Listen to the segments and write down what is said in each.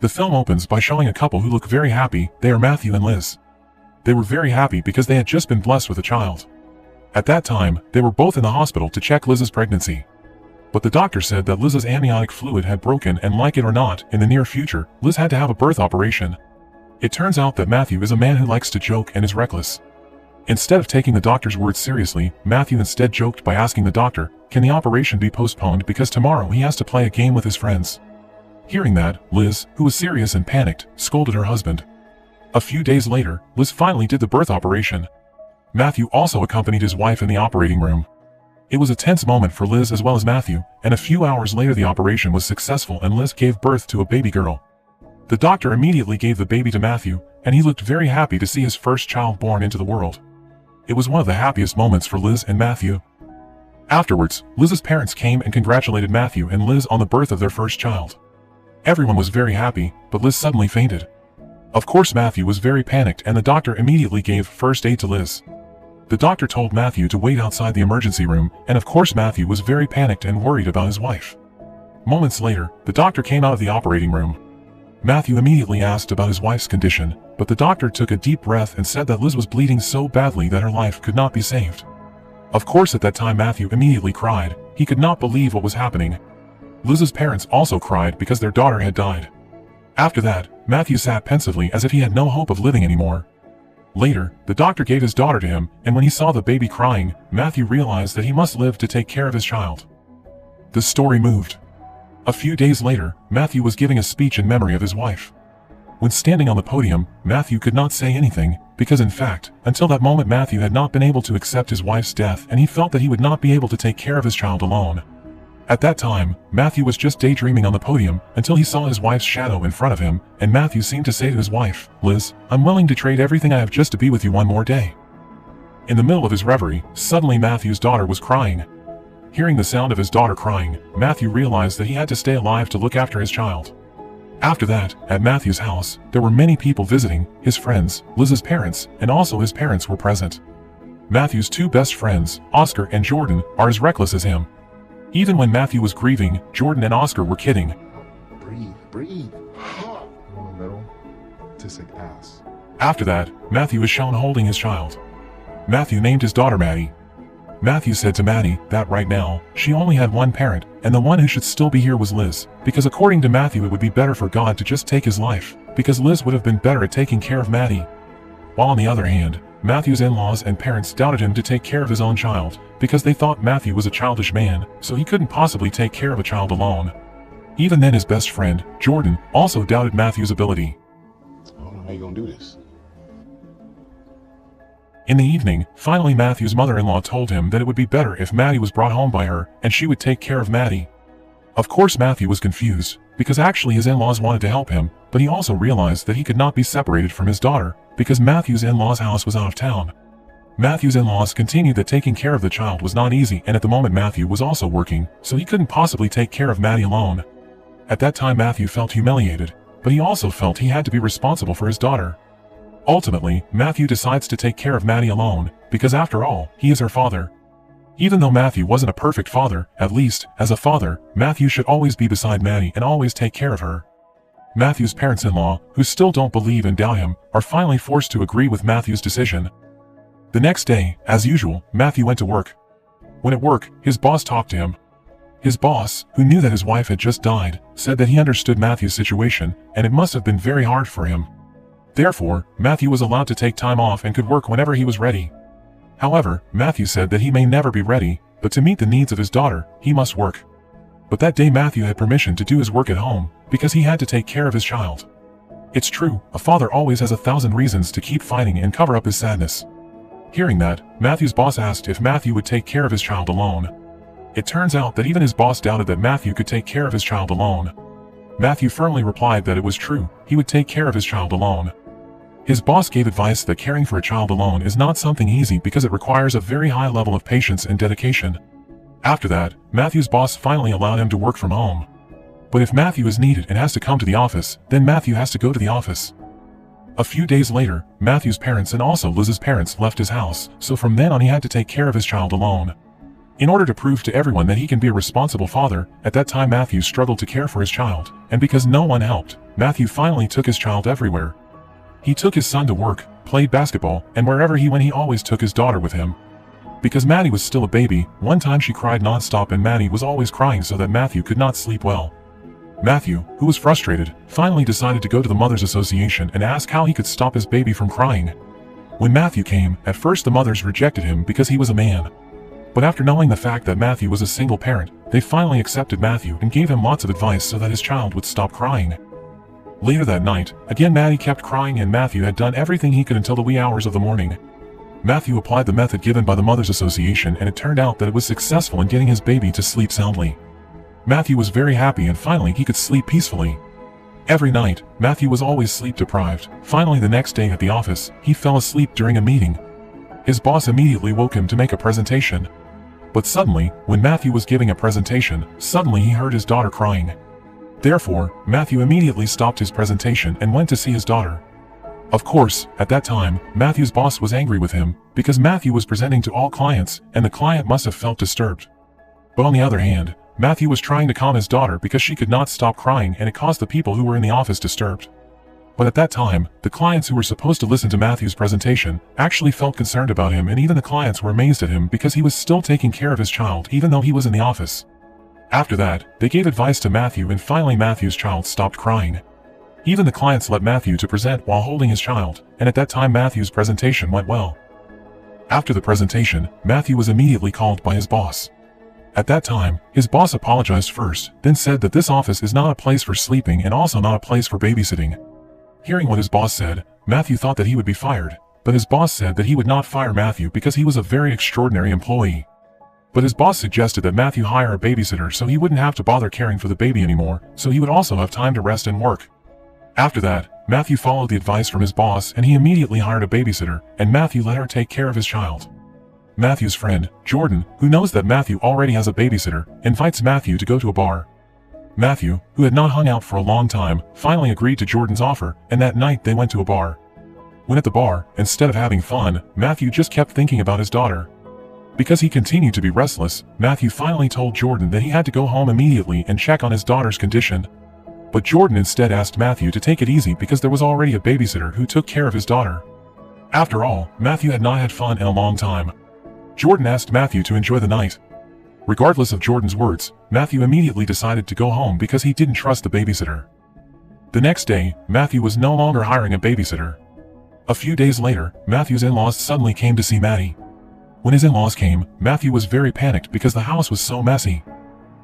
The film opens by showing a couple who look very happy. They are Matthew and Liz. They were very happy because they had just been blessed with a child. At that time, they were both in the hospital to check Liz's pregnancy. But the doctor said that Liz's amniotic fluid had broken, and like it or not, in the near future, Liz had to have a birth operation. It turns out that Matthew is a man who likes to joke and is reckless. Instead of taking the doctor's words seriously, Matthew instead joked by asking the doctor, can the operation be postponed because tomorrow he has to play a game with his friends. Hearing that, Liz, who was serious and panicked, scolded her husband. A few days later, Liz finally did the birth operation. Matthew also accompanied his wife in the operating room. It was a tense moment for Liz as well as Matthew, and a few hours later the operation was successful and Liz gave birth to a baby girl. The doctor immediately gave the baby to Matthew, and he looked very happy to see his first child born into the world. It was one of the happiest moments for Liz and Matthew. Afterwards, Liz's parents came and congratulated Matthew and Liz on the birth of their first child. Everyone was very happy, but Liz suddenly fainted. Of course Matthew was very panicked and the doctor immediately gave first aid to Liz. The doctor told Matthew to wait outside the emergency room, and of course Matthew was very panicked and worried about his wife. Moments later, the doctor came out of the operating room. Matthew immediately asked about his wife's condition, but the doctor took a deep breath and said that Liz was bleeding so badly that her life could not be saved. Of course at that time Matthew immediately cried. He could not believe what was happening. Liz's parents also cried because their daughter had died. After that, Matthew sat pensively as if he had no hope of living anymore. Later, the doctor gave his daughter to him, and when he saw the baby crying, Matthew realized that he must live to take care of his child. The story moved. A few days later, Matthew was giving a speech in memory of his wife. When standing on the podium, Matthew could not say anything, because in fact, until that moment Matthew had not been able to accept his wife's death and he felt that he would not be able to take care of his child alone. At that time, Matthew was just daydreaming on the podium until he saw his wife's shadow in front of him, and Matthew seemed to say to his wife, Liz, I'm willing to trade everything I have just to be with you one more day. In the middle of his reverie, suddenly Matthew's daughter was crying. Hearing the sound of his daughter crying, Matthew realized that he had to stay alive to look after his child. After that, at Matthew's house, there were many people visiting, his friends, Liz's parents, and also his parents were present. Matthew's two best friends, Oscar and Jordan, are as reckless as him. Even when Matthew was grieving, Jordan and Oscar were kidding. Breathe. In the middle. Just like ass. After that, Matthew is shown holding his child. Matthew named his daughter Maddie. Matthew said to Maddie that right now, she only had one parent, and the one who should still be here was Liz, because according to Matthew it would be better for God to just take his life, because Liz would have been better at taking care of Maddie. While on the other hand, Matthew's in-laws and parents doubted him to take care of his own child, because they thought Matthew was a childish man, so he couldn't possibly take care of a child alone. Even then his best friend, Jordan, also doubted Matthew's ability. I don't know how you gonna do this. In the evening, finally Matthew's mother-in-law told him that it would be better if Maddie was brought home by her, and she would take care of Maddie. Of course Matthew was confused, because actually his in-laws wanted to help him, but he also realized that he could not be separated from his daughter, because Matthew's in-laws' house was out of town. Matthew's in-laws continued that taking care of the child was not easy, and at the moment Matthew was also working, so he couldn't possibly take care of Maddie alone. At that time Matthew felt humiliated, but he also felt he had to be responsible for his daughter. Ultimately, Matthew decides to take care of Maddie alone, because after all, he is her father. Even though Matthew wasn't a perfect father, at least, as a father, Matthew should always be beside Maddie and always take care of her. Matthew's parents-in-law, who still don't believe and doubt him, are finally forced to agree with Matthew's decision. The next day, as usual, Matthew went to work. When at work, his boss talked to him. His boss, who knew that his wife had just died, said that he understood Matthew's situation, and it must have been very hard for him. Therefore, Matthew was allowed to take time off and could work whenever he was ready. However, Matthew said that he may never be ready, but to meet the needs of his daughter, he must work. But that day Matthew had permission to do his work at home, because he had to take care of his child. It's true, a father always has 1,000 reasons to keep fighting and cover up his sadness. Hearing that, Matthew's boss asked if Matthew would take care of his child alone. It turns out that even his boss doubted that Matthew could take care of his child alone. Matthew firmly replied that it was true, he would take care of his child alone. His boss gave advice that caring for a child alone is not something easy because it requires a very high level of patience and dedication. After that, Matthew's boss finally allowed him to work from home. But if Matthew is needed and has to come to the office, then Matthew has to go to the office. A few days later, Matthew's parents and also Liz's parents left his house, so from then on he had to take care of his child alone. In order to prove to everyone that he can be a responsible father, at that time Matthew struggled to care for his child, and because no one helped, Matthew finally took his child everywhere. He took his son to work, played basketball, and wherever he went he always took his daughter with him. Because Maddie was still a baby, one time she cried non-stop and Maddie was always crying so that Matthew could not sleep well. Matthew, who was frustrated, finally decided to go to the Mothers Association and ask how he could stop his baby from crying. When Matthew came, at first the mothers rejected him because he was a man. But after knowing the fact that Matthew was a single parent, they finally accepted Matthew and gave him lots of advice so that his child would stop crying. Later that night, again Maddie kept crying and Matthew had done everything he could until the wee hours of the morning. Matthew applied the method given by the Mothers Association and it turned out that it was successful in getting his baby to sleep soundly. Matthew was very happy and finally he could sleep peacefully. Every night, Matthew was always sleep deprived. Finally the next day at the office, he fell asleep during a meeting. His boss immediately woke him to make a presentation. But suddenly, when Matthew was giving a presentation, suddenly he heard his daughter crying. Therefore, Matthew immediately stopped his presentation and went to see his daughter. Of course, at that time, Matthew's boss was angry with him, because Matthew was presenting to all clients, and the client must have felt disturbed. But on the other hand, Matthew was trying to calm his daughter because she could not stop crying and it caused the people who were in the office disturbed. But at that time, the clients who were supposed to listen to Matthew's presentation actually felt concerned about him and even the clients were amazed at him because he was still taking care of his child even though he was in the office. After that, they gave advice to Matthew and finally Matthew's child stopped crying. Even the clients let Matthew to present while holding his child, and at that time Matthew's presentation went well. After the presentation, Matthew was immediately called by his boss. At that time, his boss apologized first, then said that this office is not a place for sleeping and also not a place for babysitting. Hearing what his boss said, Matthew thought that he would be fired, but his boss said that he would not fire Matthew because he was a very extraordinary employee. But his boss suggested that Matthew hire a babysitter so he wouldn't have to bother caring for the baby anymore, so he would also have time to rest and work. After that, Matthew followed the advice from his boss and he immediately hired a babysitter, and Matthew let her take care of his child. Matthew's friend, Jordan, who knows that Matthew already has a babysitter, invites Matthew to go to a bar. Matthew, who had not hung out for a long time, finally agreed to Jordan's offer, and that night they went to a bar. When at the bar, instead of having fun, Matthew just kept thinking about his daughter. Because he continued to be restless, Matthew finally told Jordan that he had to go home immediately and check on his daughter's condition. But Jordan instead asked Matthew to take it easy because there was already a babysitter who took care of his daughter. After all, Matthew had not had fun in a long time. Jordan asked Matthew to enjoy the night. Regardless of Jordan's words, Matthew immediately decided to go home because he didn't trust the babysitter. The next day, Matthew was no longer hiring a babysitter. A few days later, Matthew's in-laws suddenly came to see Maddie. When his in-laws came, Matthew was very panicked because the house was so messy.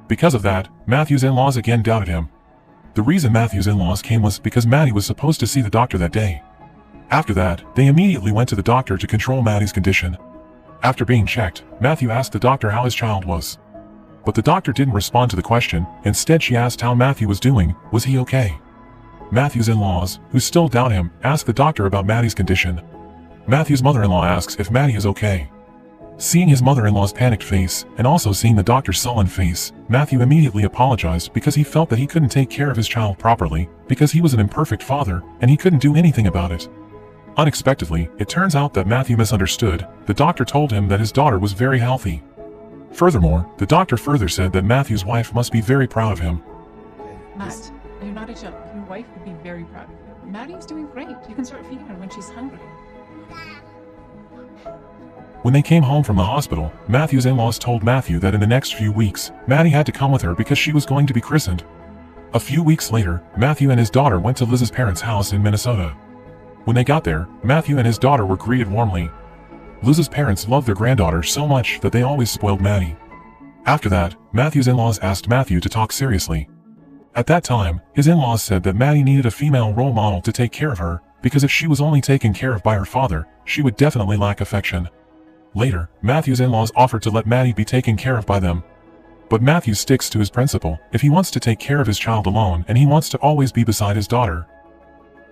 Because of that, Matthew's in-laws again doubted him. The reason Matthew's in-laws came was because Maddie was supposed to see the doctor that day. After that, they immediately went to the doctor to control Maddie's condition. After being checked, Matthew asked the doctor how his child was. But the doctor didn't respond to the question, instead she asked how Matthew was doing, was he okay? Matthew's in-laws, who still doubt him, ask the doctor about Maddie's condition. Matthew's mother-in-law asks if Maddie is okay. Seeing his mother-in-law's panicked face, and also seeing the doctor's sullen face, Matthew immediately apologized because he felt that he couldn't take care of his child properly, because he was an imperfect father, and he couldn't do anything about it. Unexpectedly, it turns out that Matthew misunderstood. The doctor told him that his daughter was very healthy. Furthermore, the doctor further said that Matthew's wife must be very proud of him. Matt, you're not a joke. Your wife would be very proud of you. Maddie's doing great. You can start feeding her when she's hungry. When they came home from the hospital, Matthew's in-laws told Matthew that in the next few weeks, Maddie had to come with her because she was going to be christened. A few weeks later, Matthew and his daughter went to Liz's parents' house in Minnesota. When they got there, Matthew and his daughter were greeted warmly. Liz's parents loved their granddaughter so much that they always spoiled Maddie. After that, Matthew's in-laws asked Matthew to talk seriously. At that time, his in-laws said that Maddie needed a female role model to take care of her, because if she was only taken care of by her father, she would definitely lack affection. Later, Matthew's in-laws offered to let Maddie be taken care of by them. But Matthew sticks to his principle. If he wants to take care of his child alone and he wants to always be beside his daughter.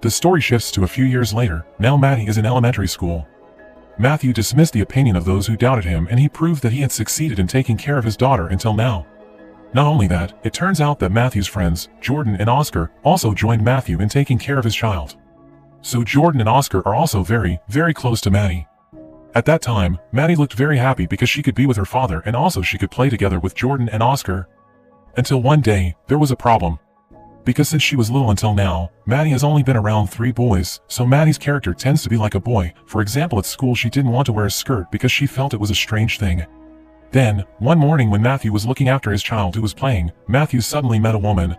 The story shifts to a few years later. Now Maddie is in elementary school. Matthew dismissed the opinion of those who doubted him and he proved that he had succeeded in taking care of his daughter until now. Not only that, it turns out that Matthew's friends, Jordan and Oscar, also joined Matthew in taking care of his child. So Jordan and Oscar are also very, very close to Maddie. At that time, Maddie looked very happy because she could be with her father and also she could play together with Jordan and Oscar. Until one day, there was a problem. Because since she was little until now, Maddie has only been around 3 boys, so Maddie's character tends to be like a boy. For example, at school she didn't want to wear a skirt because she felt it was a strange thing. Then, one morning when Matthew was looking after his child who was playing, Matthew suddenly met a woman.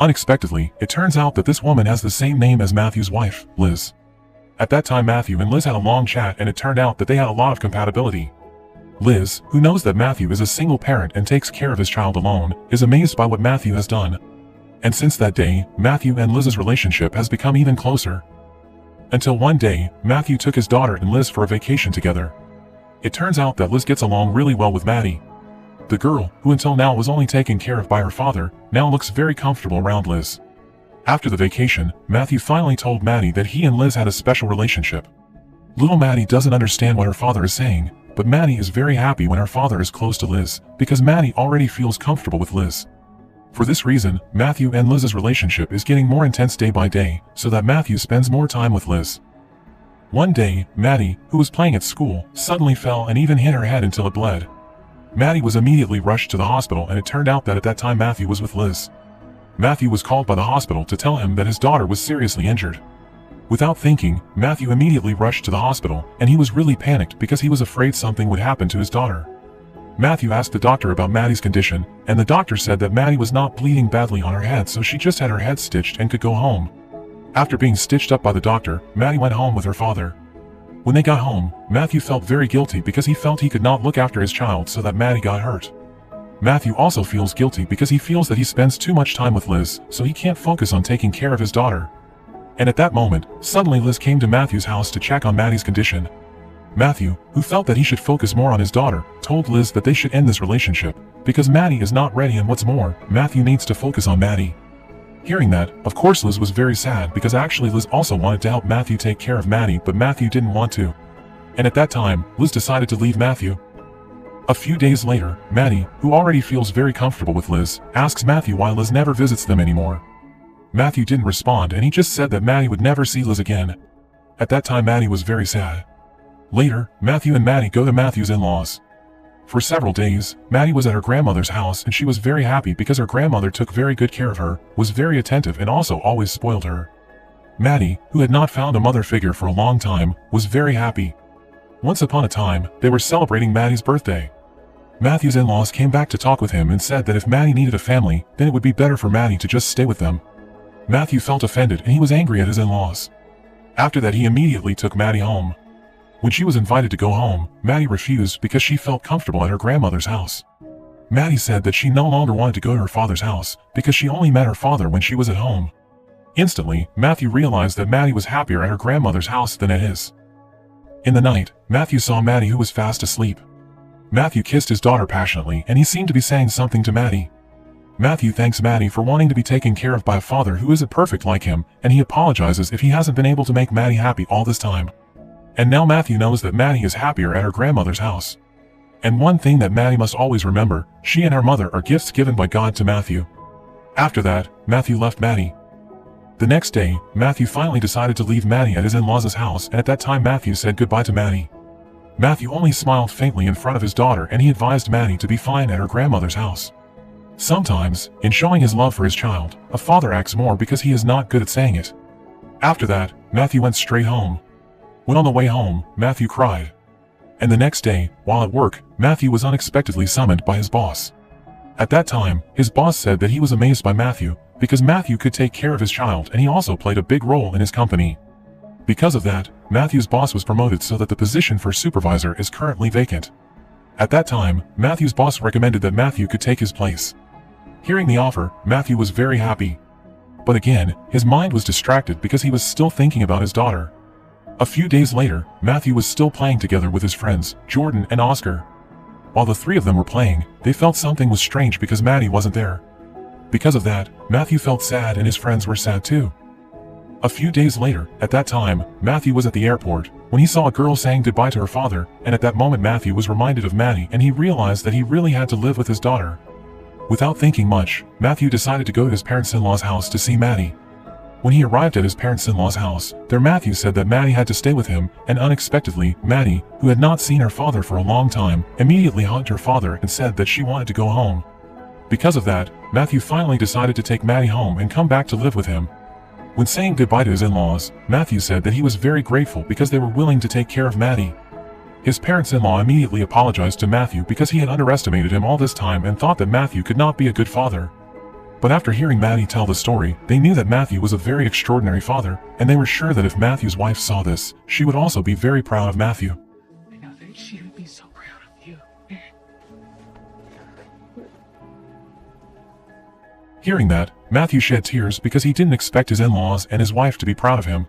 Unexpectedly, it turns out that this woman has the same name as Matthew's wife, Liz. At that time Matthew and Liz had a long chat and it turned out that they had a lot of compatibility. Liz, who knows that Matthew is a single parent and takes care of his child alone, is amazed by what Matthew has done. And since that day, Matthew and Liz's relationship has become even closer. Until one day, Matthew took his daughter and Liz for a vacation together. It turns out that Liz gets along really well with Maddie. The girl, who until now was only taken care of by her father, now looks very comfortable around Liz. After the vacation, Matthew finally told Maddie that he and Liz had a special relationship. Little Maddie doesn't understand what her father is saying, but Maddie is very happy when her father is close to Liz, because Maddie already feels comfortable with Liz. For this reason, Matthew and Liz's relationship is getting more intense day by day, so that Matthew spends more time with Liz. One day, Maddie, who was playing at school, suddenly fell and even hit her head until it bled. Maddie was immediately rushed to the hospital and it turned out that at that time Matthew was with Liz. Matthew was called by the hospital to tell him that his daughter was seriously injured. Without thinking, Matthew immediately rushed to the hospital, and he was really panicked because he was afraid something would happen to his daughter. Matthew asked the doctor about Maddie's condition, and the doctor said that Maddie was not bleeding badly on her head, so she just had her head stitched and could go home. After being stitched up by the doctor, Maddie went home with her father. When they got home, Matthew felt very guilty because he felt he could not look after his child so that Maddie got hurt. Matthew also feels guilty because he feels that he spends too much time with Liz, so he can't focus on taking care of his daughter. And at that moment, suddenly Liz came to Matthew's house to check on Maddie's condition. Matthew, who felt that he should focus more on his daughter, told Liz that they should end this relationship, because Maddie is not ready and what's more, Matthew needs to focus on Maddie. Hearing that, of course Liz was very sad because actually Liz also wanted to help Matthew take care of Maddie, but Matthew didn't want to. And at that time, Liz decided to leave Matthew. A few days later, Maddie, who already feels very comfortable with Liz, asks Matthew why Liz never visits them anymore. Matthew didn't respond and he just said that Maddie would never see Liz again. At that time Maddie was very sad. Later, Matthew and Maddie go to Matthew's in-laws. For several days, Maddie was at her grandmother's house and she was very happy because her grandmother took very good care of her, was very attentive and also always spoiled her. Maddie, who had not found a mother figure for a long time, was very happy. Once upon a time, they were celebrating Maddie's birthday. Matthew's in-laws came back to talk with him and said that if Maddie needed a family, then it would be better for Maddie to just stay with them. Matthew felt offended and he was angry at his in-laws. After that he immediately took Maddie home. When she was invited to go home, Maddie refused because she felt comfortable at her grandmother's house. Maddie said that she no longer wanted to go to her father's house because she only met her father when she was at home. Instantly, Matthew realized that Maddie was happier at her grandmother's house than at his. In the night, Matthew saw Maddie who was fast asleep. Matthew kissed his daughter passionately and he seemed to be saying something to Maddie. Matthew thanks Maddie for wanting to be taken care of by a father who isn't perfect like him, and he apologizes if he hasn't been able to make Maddie happy all this time. And now Matthew knows that Maddie is happier at her grandmother's house. And one thing that Maddie must always remember, she and her mother are gifts given by God to Matthew. After that, Matthew left Maddie. The next day, Matthew finally decided to leave Maddie at his in-laws' house, and at that time Matthew said goodbye to Maddie. Matthew only smiled faintly in front of his daughter and he advised Maddie to be fine at her grandmother's house. Sometimes, in showing his love for his child, a father acts more because he is not good at saying it. After that, Matthew went straight home. When on the way home, Matthew cried. And the next day, while at work, Matthew was unexpectedly summoned by his boss. At that time, his boss said that he was amazed by Matthew, because Matthew could take care of his child and he also played a big role in his company. Because of that, Matthew's boss was promoted so that the position for supervisor is currently vacant. At that time, Matthew's boss recommended that Matthew could take his place. Hearing the offer, Matthew was very happy. But again, his mind was distracted because he was still thinking about his daughter. A few days later, Matthew was still playing together with his friends, Jordan and Oscar. While the three of them were playing, they felt something was strange because Maddie wasn't there. Because of that, Matthew felt sad and his friends were sad too. A few days later, at that time, Matthew was at the airport, when he saw a girl saying goodbye to her father, and at that moment Matthew was reminded of Maddie and he realized that he really had to live with his daughter. Without thinking much, Matthew decided to go to his parents' in-laws' house to see Maddie. When he arrived at his parents-in-law's house, there Matthew said that Maddie had to stay with him, and unexpectedly, Maddie, who had not seen her father for a long time, immediately hugged her father and said that she wanted to go home. Because of that, Matthew finally decided to take Maddie home and come back to live with him. When saying goodbye to his in-laws, Matthew said that he was very grateful because they were willing to take care of Maddie. His parents-in-law immediately apologized to Matthew because he had underestimated him all this time and thought that Matthew could not be a good father. But after hearing Maddie tell the story, they knew that Matthew was a very extraordinary father, and they were sure that if Matthew's wife saw this, she would also be very proud of Matthew. I know that she would be so proud of you. Hearing that, Matthew shed tears because he didn't expect his in-laws and his wife to be proud of him.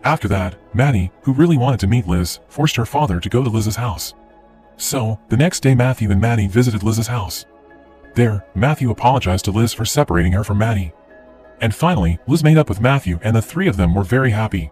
After that, Maddie, who really wanted to meet Liz, forced her father to go to Liz's house. So, the next day Matthew and Maddie visited Liz's house. There, Matthew apologized to Liz for separating her from Maddie. And finally, Liz made up with Matthew and the three of them were very happy.